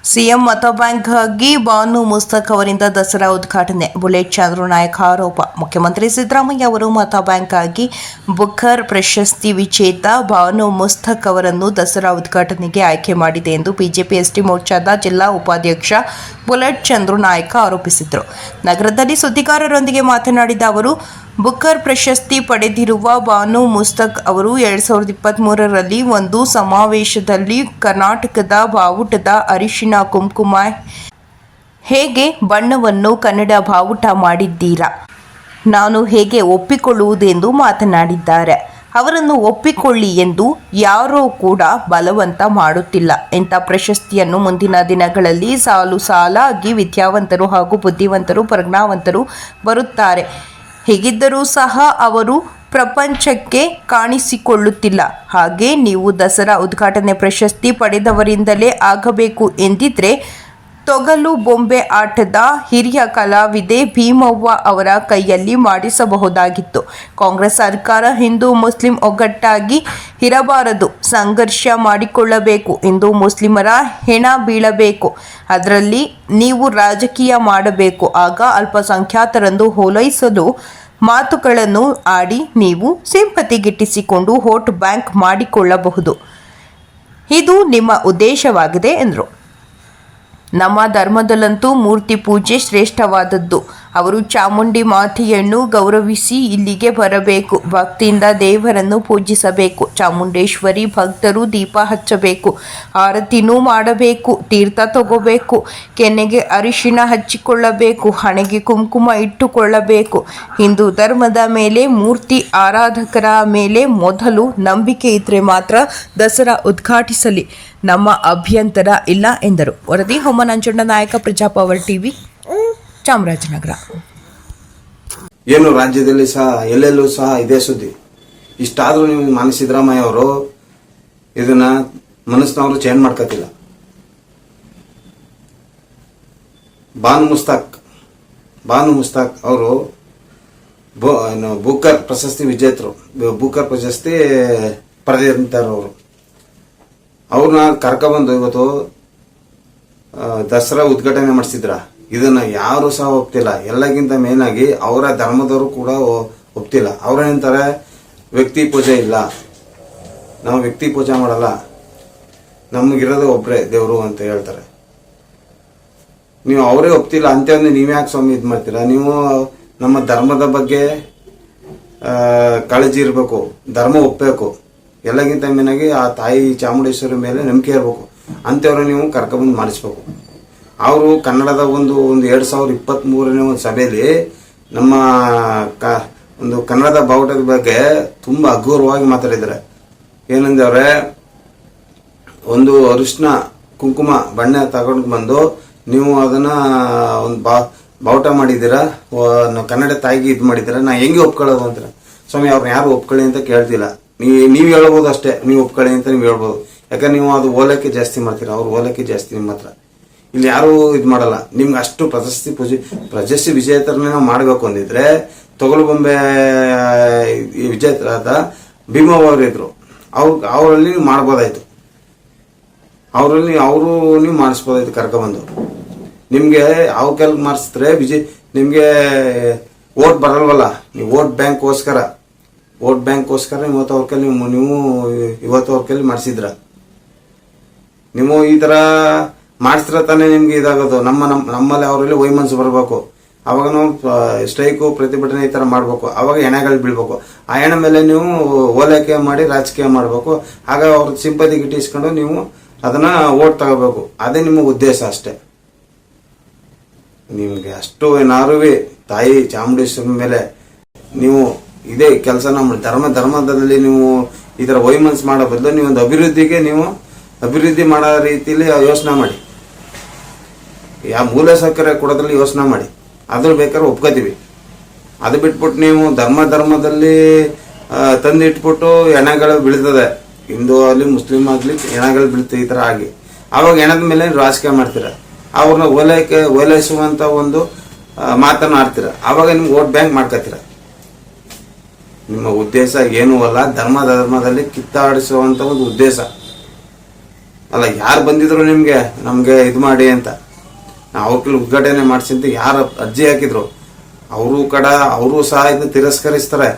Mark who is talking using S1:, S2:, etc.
S1: CM ಮತ ಬ್ಯಾಂಕ್ಗಾಗಿ ಬಾನು ಮುಸ್ತಕ್ ಅವರಿಂದ ದಸರಾ ಉದ್ಘಾಟನೆ. ಬುಲೆಟ್ ಚಂದ್ರನಾಯಕ ಆರೋಪ. ಮುಖ್ಯಮಂತ್ರಿ ಸಿದ್ದರಾಮಯ್ಯ ಅವರು ಮತ ಬ್ಯಾಂಕ್ಗಾಗಿ ಬುಕರ್ ಪ್ರಶಸ್ತಿ ವಿಜೇತ ಬಾನು ಮುಸ್ತಕ್ ಅವರನ್ನು ದಸರಾ ಉದ್ಘಾಟನೆಗೆ ಆಯ್ಕೆ ಮಾಡಿದೆ ಎಂದು ಬಿಜೆಪಿ ಎಸ್ಟಿ ಮೋರ್ಚಾದ ಜಿಲ್ಲಾ ಉಪಾಧ್ಯಕ್ಷ ಬುಲೆಟ್ ಚಂದ್ರನಾಯಕ ಆರೋಪಿಸಿದರು. ನಗರದಲ್ಲಿ ಸುದ್ದಿಗಾರರೊಂದಿಗೆ ಮಾತನಾಡಿದ ಅವರು, ಬುಕರ್ ಪ್ರಶಸ್ತಿ ಪಡೆದಿರುವ ಬಾನು ಮುಸ್ತಕ್ ಅವರು 2023ರಲ್ಲಿ ಒಂದು ಸಮಾವೇಶದಲ್ಲಿ ಕರ್ನಾಟಕದ ಬಾವುಟದ ಅರಿಶಿನ ಕುಂಕುಮ ಹೇಗೆ ಬಣ್ಣವನ್ನು ಕನ್ನಡ ಬಾವುಟ ಮಾಡಿದ್ದೀರಾ, ನಾನು ಹೇಗೆ ಒಪ್ಪಿಕೊಳ್ಳುವುದೆಂದು ಮಾತನಾಡಿದ್ದಾರೆ. ಅವರನ್ನು ಒಪ್ಪಿಕೊಳ್ಳಿ ಎಂದು ಯಾರೂ ಕೂಡ ಬಲವಂತ ಮಾಡುತ್ತಿಲ್ಲ. ಇಂಥ ಪ್ರಶಸ್ತಿಯನ್ನು ಮುಂದಿನ ದಿನಗಳಲ್ಲಿ ಸಾಲು ಸಾಲಾಗಿ ವಿದ್ಯಾವಂತರು ಹಾಗೂ ಬುದ್ಧಿವಂತರು ಪ್ರಜ್ಞಾವಂತರು ಬರುತ್ತಾರೆ. ಹೀಗಿದ್ದರೂ ಸಹ ಅವರು ಪ್ರಪಂಚಕ್ಕೆ ಕಾಣಿಸಿಕೊಳ್ಳುತ್ತಿಲ್ಲ. ಹಾಗೆ ನೀವು ದಸರಾ ಉದ್ಘಾಟನೆ ಪ್ರಶಸ್ತಿ ಪಡೆದವರಿಂದಲೇ ಆಗಬೇಕು ಎಂದಿದ್ರೆ ತೊಗಲು ಬೊಂಬೆ ಆಟದ ಹಿರಿಯ ಕಲಾವಿದೆ ಭೀಮವ್ವ ಅವರ ಕೈಯಲ್ಲಿ ಮಾಡಿಸಬಹುದಾಗಿತ್ತು. ಕಾಂಗ್ರೆಸ್ ಸರ್ಕಾರ ಹಿಂದೂ ಮುಸ್ಲಿಂ ಒಗ್ಗಟ್ಟಾಗಿ ಇರಬಾರದು, ಸಂಘರ್ಷ ಮಾಡಿಕೊಳ್ಳಬೇಕು, ಹಿಂದೂ ಮುಸ್ಲಿಮರ ಹೆಣ ಬೀಳಬೇಕು, ಅದರಲ್ಲಿ ನೀವು ರಾಜಕೀಯ ಮಾಡಬೇಕು. ಆಗ ಅಲ್ಪಸಂಖ್ಯಾತರನ್ನು ಓಲೈಸಲು ಮಾತುಗಳನ್ನು ಆಡಿ ನೀವು ಸಿಂಪತಿ ಗಿಟ್ಟಿಸಿಕೊಂಡು ವೋಟ್ ಬ್ಯಾಂಕ್ ಮಾಡಿಕೊಳ್ಳಬಹುದು. ಇದು ನಿಮ್ಮ ಉದ್ದೇಶವಾಗಿದೆ ಎಂದರು. ನಮ್ಮ ಧರ್ಮದಲ್ಲಂತೂ ಮೂರ್ತಿ ಪೂಜೆ ಶ್ರೇಷ್ಠವಾದದ್ದು. ಅವರು ಚಾಮುಂಡಿ ಮಾತೆಯನ್ನು ಗೌರವಿಸಿ ಇಲ್ಲಿಗೆ ಬರಬೇಕು, ಭಕ್ತಿಯಿಂದ ದೇವರನ್ನು ಪೂಜಿಸಬೇಕು. ಚಾಮುಂಡೇಶ್ವರಿ ಭಕ್ತರು ದೀಪ ಹಚ್ಚಬೇಕು, ಆರತಿನೂ ಮಾಡಬೇಕು, ತೀರ್ಥ ತಗೋಬೇಕು, ಕೆನ್ನೆಗೆ ಅರಿಶಿನ ಹಚ್ಚಿಕೊಳ್ಳಬೇಕು, ಹಣೆಗೆ ಕುಂಕುಮ ಇಟ್ಟುಕೊಳ್ಳಬೇಕು. ಹಿಂದೂ ಧರ್ಮದ ಮೇಲೆ, ಮೂರ್ತಿ ಆರಾಧಕರ ಮೇಲೆ ಮೊದಲು ನಂಬಿಕೆ ಇದ್ರೆ ಮಾತ್ರ ದಸರಾ ಉದ್ಘಾಟಿಸಲಿ, ನಮ್ಮ ಅಭ್ಯಂತರ ಇಲ್ಲ ಎಂದರು. ವರದಿ ಹೊಮ್ಮ ನಂಜುಂಡ ನಾಯಕ, ಪ್ರಜಾಪವರ್ ಟಿವಿ, ಚಾಮರಾಜನಗರ.
S2: ಏನು ರಾಜ್ಯದಲ್ಲಿ ಸಹ ಎಲ್ಲೆಲ್ಲೂ ಸಹ ಇದೇ ಸುದ್ದಿ. ಇಷ್ಟಾದ್ರೂ ನೀವು ಮಾನ್ಯ ಸಿದ್ದರಾಮಯ್ಯ ಅವರು ಇದನ್ನ ಮನಸ್ಸಿನವರು ಚೇಂಜ್ ಮಾಡ್ಕೋತಿಲ್ಲ. ಬಾನು ಮುಸ್ತಾಕ್ ಅವರು ಬುಕರ್ ಪ್ರಶಸ್ತಿ ವಿಜೇತರು, ಬುಕರ್ ಪ್ರಶಸ್ತಿ ಪಡೆದಿರ್ತಾರೆ. ಅವ್ರನ್ನ ಕರ್ಕೊಬಂದು ಇವತ್ತು ದಸರಾ ಉದ್ಘಾಟನೆ ಮಾಡಿಸಿದ್ರ. ಇದನ್ನ ಯಾರು ಸಹ ಒಪ್ತಿಲ್ಲ. ಎಲ್ಲಕ್ಕಿಂತ ಮೇನ್ ಆಗಿ ಅವರ ಧರ್ಮದವರು ಕೂಡ ಒಪ್ತಿಲ್ಲ. ಅವ್ರೇನಂತಾರೆ, ವ್ಯಕ್ತಿ ಪೂಜೆ ಇಲ್ಲ, ನಾವು ವ್ಯಕ್ತಿ ಪೂಜೆ ಮಾಡಲ್ಲ, ನಮಗಿರೋದು ಒಬ್ರೆ ದೇವರು ಅಂತ ಹೇಳ್ತಾರೆ. ನೀವು ಅವರೇ ಒಪ್ತಿಲ್ಲ ಅಂತ ನೀವ್ ಯಾಕೆ ಸ್ವಾಮಿ ಇದ್ ಮಾಡ್ತೀರಾ? ನೀವು ನಮ್ಮ ಧರ್ಮದ ಬಗ್ಗೆ ಕಾಳಜಿ ಇರಬೇಕು, ಧರ್ಮ ಒಪ್ಪಬೇಕು. ಎಲ್ಲಕ್ಕಿಂತ ಮೇನಾಗಿ ಆ ತಾಯಿ ಚಾಮುಂಡೇಶ್ವರಿ ಮೇಲೆ ನಂಬಿಕೆ ಇರಬೇಕು. ಅಂತವ್ರ ನೀವು ಕರ್ಕೊಂಡ್ಬಂದು ಮಾಡಿಸ್ಬೇಕು. ಅವರು ಕನ್ನಡದ ಒಂದು 2023ನೇ ಒಂದು ಸಭೆಯಲ್ಲಿ ನಮ್ಮ ಒಂದು ಕನ್ನಡದ ಬಾವುಟದ ಬಗ್ಗೆ ತುಂಬಾ ಅಗೌರವವಾಗಿ ಮಾತಾಡಿದ್ದಾರೆ. ಏನಂದ್ರೆ, ಒಂದು ಅರಿಶಿನ ಕುಂಕುಮ ಬಣ್ಣ ತಗೊಂಡು ಬಂದು ನೀವು ಅದನ್ನ ಒಂದು ಬಾವುಟ ಮಾಡಿದ್ದೀರಾ, ಕನ್ನಡ ತಾಯಿಗೆ ಇದು ಮಾಡಿದ್ದೀರಾ, ನಾ ಹೆಂಗೆ ಒಪ್ಕೊಳ್ಳೋದು ಅಂತಾರೆ. ಸ್ವಾಮಿ, ಅವ್ರನ್ನ ಯಾರು ಒಪ್ಕೊಳ್ಳಿ ಅಂತ ಕೇಳ್ತಿಲ್ಲ. ನೀವು ಹೇಳ್ಬೋದು ಅಷ್ಟೇ, ನೀವು ಒಪ್ಕೊಳ್ಳಿ ಅಂತ ನೀವು ಹೇಳ್ಬೋದು. ಯಾಕಂದ್ರೆ ನೀವು ಅದು ಓಲಕ್ಕೆ ಜಾಸ್ತಿ ಮಾಡ್ತೀರಾ, ಅವ್ರು ಓಲಕ್ಕೆ ಜಾಸ್ತಿ ನಿಮ್ಮ ಹತ್ರ. ಇಲ್ಲಿ ಯಾರು ಇದು ಮಾಡಲ್ಲ. ನಿಮ್ಗೆ ಅಷ್ಟು ಪ್ರಶಸ್ತಿ ವಿಜೇತರನ್ನ ನಾವು ಮಾಡಬೇಕು ಅಂದಿದ್ರೆ ತೊಗಲು ಬೊಂಬೆ ವಿಜೇತರಾದ ಭೀಮವ್ವ ಅವರು ಇದ್ರು, ಅವರಲ್ಲಿ ನೀವು ಮಾಡ್ಬೋದಾಯ್ತು. ಅವರು ನೀವು ಮಾಡಿಸ್ಬೋದಾಯ್ತು ಕರ್ಕೊಂಡ್ಬಂದು. ನಿಮ್ಗೆ ಅವು ಕೆಲ ಮಾಡಿಸಿದ್ರೆ ನಿಮ್ಗೆ ವೋಟ್ ಬರಲ್ವಲ್ಲ. ನೀವು ವೋಟ್ ಬ್ಯಾಂಕ್ಗೋಸ್ಕರ ಇವತ್ತು ಅವ್ರ ಕೈಲಿ ಇವತ್ತು ಮಾಡಿಸಿದ್ರ. ನೀವು ಈ ತರ ಮಾಡಿಸಿದ್ರೆ ತಾನೇ ನಿಮ್ಗೆ ಇದಾಗೋದು. ನಮ್ಮಲ್ಲಿ ಅವರಲ್ಲಿ ವೈಮನ್ಸು ಬರಬೇಕು. ಅವಾಗ ನಾವು ಸ್ಟ್ರೈಕು ಪ್ರತಿಭಟನೆ ಈ ತರ ಮಾಡ್ಬೇಕು. ಅವಾಗ ಹೆಣಗಳು ಬೀಳ್ಬೇಕು. ಆ ಹೆಣ ಮೇಲೆ ನೀವು ಓಲೈಕೆ ಮಾಡಿ ರಾಜಕೀಯ ಮಾಡ್ಬೇಕು. ಆಗ ಅವ್ರ ಸಿಂಪತಿ ಗಿಟ್ಟಿಸ್ಕೊಂಡು ನೀವು ಅದನ್ನ ವೋಟ್ ತಗೋಬೇಕು. ಅದೇ ನಿಮ್ಮ ಉದ್ದೇಶ ಅಷ್ಟೇ. ನಿಮ್ಗೆ ಅಷ್ಟು ಏನಾರು ತಾಯಿ ಚಾಮುಂಡೇಶ್ವರಿ ಮೇಲೆ ನೀವು ಇದೇ ಕೆಲಸ ನಮ್ಮ ಧರ್ಮದಲ್ಲಿ ನೀವು ಈ ತರ ವೈಮನ್ಸ್ ಮಾಡೋ ಬದಲು ನೀವು ಒಂದು ಅಭಿವೃದ್ಧಿ ಮಾಡೋ ರೀತಿಯಲ್ಲಿ ಯೋಚನೆ ಮಾಡಿ. ಮೂಲ ಸೌಕರ್ಯ ಕೊಡೋದ್ರಲ್ಲಿ ಯೋಚನೆ ಮಾಡಿ. ಅದ್ರ ಬೇಕಾದ್ರೆ ಒಪ್ಕೋತೀವಿ. ಅದು ಬಿಟ್ಬಿಟ್ಟು ನೀವು ಧರ್ಮದಲ್ಲಿ ತಂದಿಟ್ಬಿಟ್ಟು ಹೆಣಗಳು ಬೀಳ್ತದೆ. ಹಿಂದೂ ಆಗಲಿ ಮುಸ್ಲಿಂ ಆಗಲಿ ಹೆಣಗಳು ಬೀಳ್ತದೆ. ಈ ತರ ಆಗಿ ಅವಾಗ ಹೆಣದ ಮೇಲೆ ರಾಜಕೀಯ ಮಾಡ್ತೀರ, ಅವ್ರನ್ನ ಓಲೈಸುವಂತ ಒಂದು ಮಾತನ್ನ ಆಡ್ತೀರ. ಅವಾಗ ನಿಮ್ಗೆ ವೋಟ್ ಬ್ಯಾಂಕ್ ಮಾಡ್ಕೋತೀರ. ನಿಮ್ಮ ಉದ್ದೇಶ ಏನೂ ಅಲ್ಲ, ಧರ್ಮದಲ್ಲಿ ಕಿತ್ತಾಡಿಸುವಂತ ಒಂದು ಉದ್ದೇಶ. ಅಲ್ಲ ಯಾರು ಬಂದಿದ್ರು ನಮ್ಗೆ ಇದು ಮಾಡಿ ಅಂತ ಅವ್ರ ಉದ್ಘಾಟನೆ ಮಾಡಿಸಿ ಅಂತ ಯಾರು ಅರ್ಜಿ ಹಾಕಿದ್ರು ಅವರು ಸಹ ಇದನ್ನ ತಿರಸ್ಕರಿಸ್ತಾರೆ.